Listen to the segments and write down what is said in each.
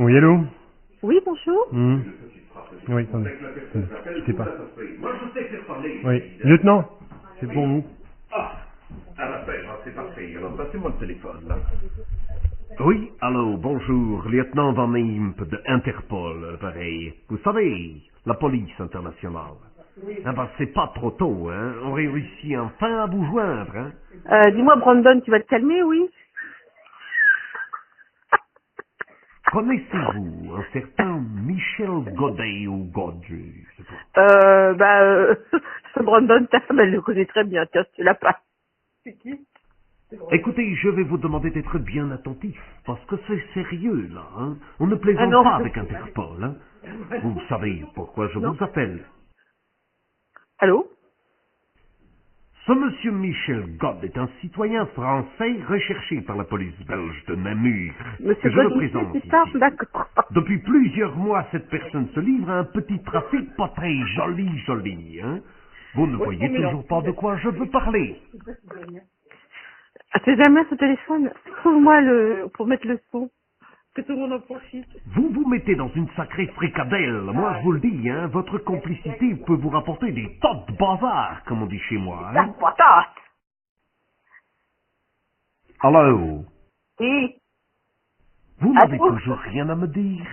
Oui, allô. Oui, bonjour. Oui, attendez. Quittez pas. Oui. Lieutenant, c'est pour vous. C'est parfait. Alors, passez-moi le téléphone, là. Oui, allô, bonjour, lieutenant Van Imp de Interpol, pareil. Vous savez, la police internationale. Ah ben, c'est pas trop tôt, hein. On réussit enfin à vous joindre, hein. Dis-moi, Brandon, tu vas te calmer, oui? Connaissez-vous un certain Michel Godet ou Godju, je sais pas. Brandon, ta femme, elle le connaît très bien. Tiens, tu l'as pas. C'est qui? Écoutez, je vais vous demander d'être bien attentif, parce que c'est sérieux, là, hein. On ne Ah plaisante non. pas avec Interpol, hein. Vous savez pourquoi je Non. vous appelle. Allô? Ce monsieur Michel God est un citoyen français recherché par la police belge de Namur, Monsieur que je Godin, représente c'est ça? ici. D'accord. Depuis plusieurs mois, cette personne se livre à un petit trafic pas très joli, hein. Vous ne voyez toujours pas de quoi je veux parler. Ah, c'est jamais ce téléphone. Trouve-moi pour mettre le son. Que tout le monde en profite. Vous vous mettez dans une sacrée fricadelle. Moi, je vous le dis, hein, votre complicité peut vous rapporter des tas de bazar, comme on dit chez moi, La hein. patate! Allô? Oui. Vous n'avez Allô? toujours rien à me dire?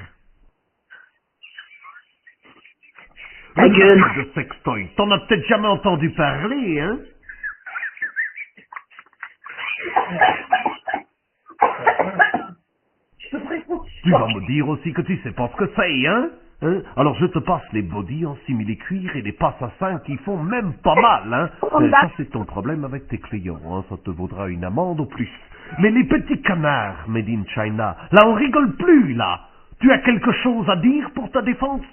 Ta Le gueule. trafic de sextoy, t'en as peut-être jamais entendu parler, hein? Tu vas me dire aussi que tu sais pas ce que c'est, hein? Alors je te passe les bodys en simili-cuir et les passassins qui font même pas mal, hein? Ça c'est ton problème avec tes clients, hein? Ça te vaudra une amende au plus. Mais les petits canards made in China, là on rigole plus, là. Tu as quelque chose à dire pour ta défense?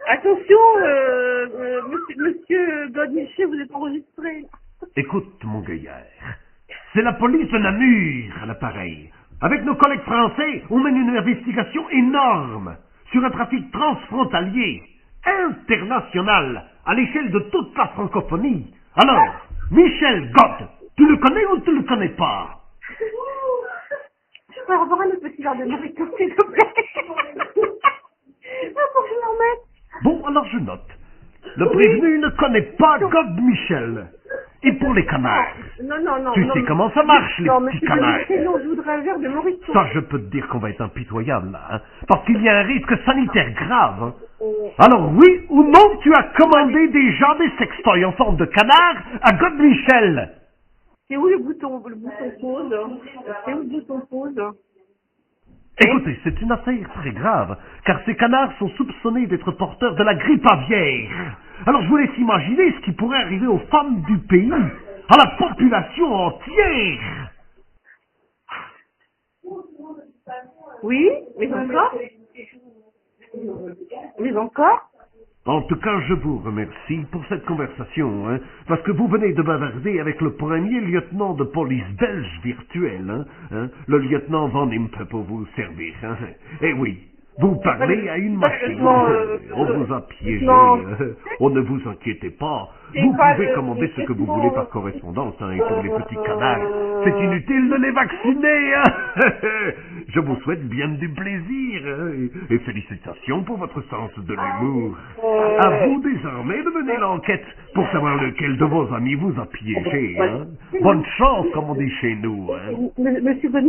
Attention, monsieur Godmiché, vous êtes enregistré. Écoute, mon gaillard, c'est la police de Namur à l'appareil. Avec nos collègues français, on mène une investigation énorme sur un trafic transfrontalier, international, à l'échelle de toute la francophonie. Alors, Michel God, tu le connais ou tu le connais pas? Je peux avoir un autre petit verre de nourriture, s'il te plaît. Ah, faut que je m'en mette. Bon, alors je note. Le prévenu ne connaît pas God Michel. Et pour les canards, Non. tu sais comment ça marche, les non, petits monsieur canards? Godmiché, non, je voudrais un verre de nourriture. Ça, je peux te dire qu'on va être impitoyable, là, hein, parce qu'il y a un risque sanitaire grave, hein. Alors, oui ou non, tu as commandé déjà des sextoys en forme de canard à God Michel? C'est où le bouton pause? C'est où le bouton pause? Écoutez, c'est une affaire très grave, car ces canards sont soupçonnés d'être porteurs de la grippe aviaire. Alors je vous laisse imaginer ce qui pourrait arriver aux femmes du pays, à la population entière. Oui, mais encore? Mais encore? En tout cas, je vous remercie pour cette conversation, hein, parce que vous venez de bavarder avec le premier lieutenant de police belge virtuel, hein, le lieutenant Van Imp pour vous servir. Hein. Eh oui, vous parlez à une machine. On vous a piégé. Oh, ne vous inquiétez pas. Vous pouvez commander ce que vous voulez par correspondance, hein, et pour les petits canards, c'est inutile de les vacciner. Hein. Je vous souhaite bien du plaisir, hein, et félicitations pour votre sens de l'humour. À vous désormais de mener l'enquête pour savoir lequel de vos amis vous a piégé. Hein. Bonne chance, comme on dit chez nous. Hein. Monsieur Godmiché.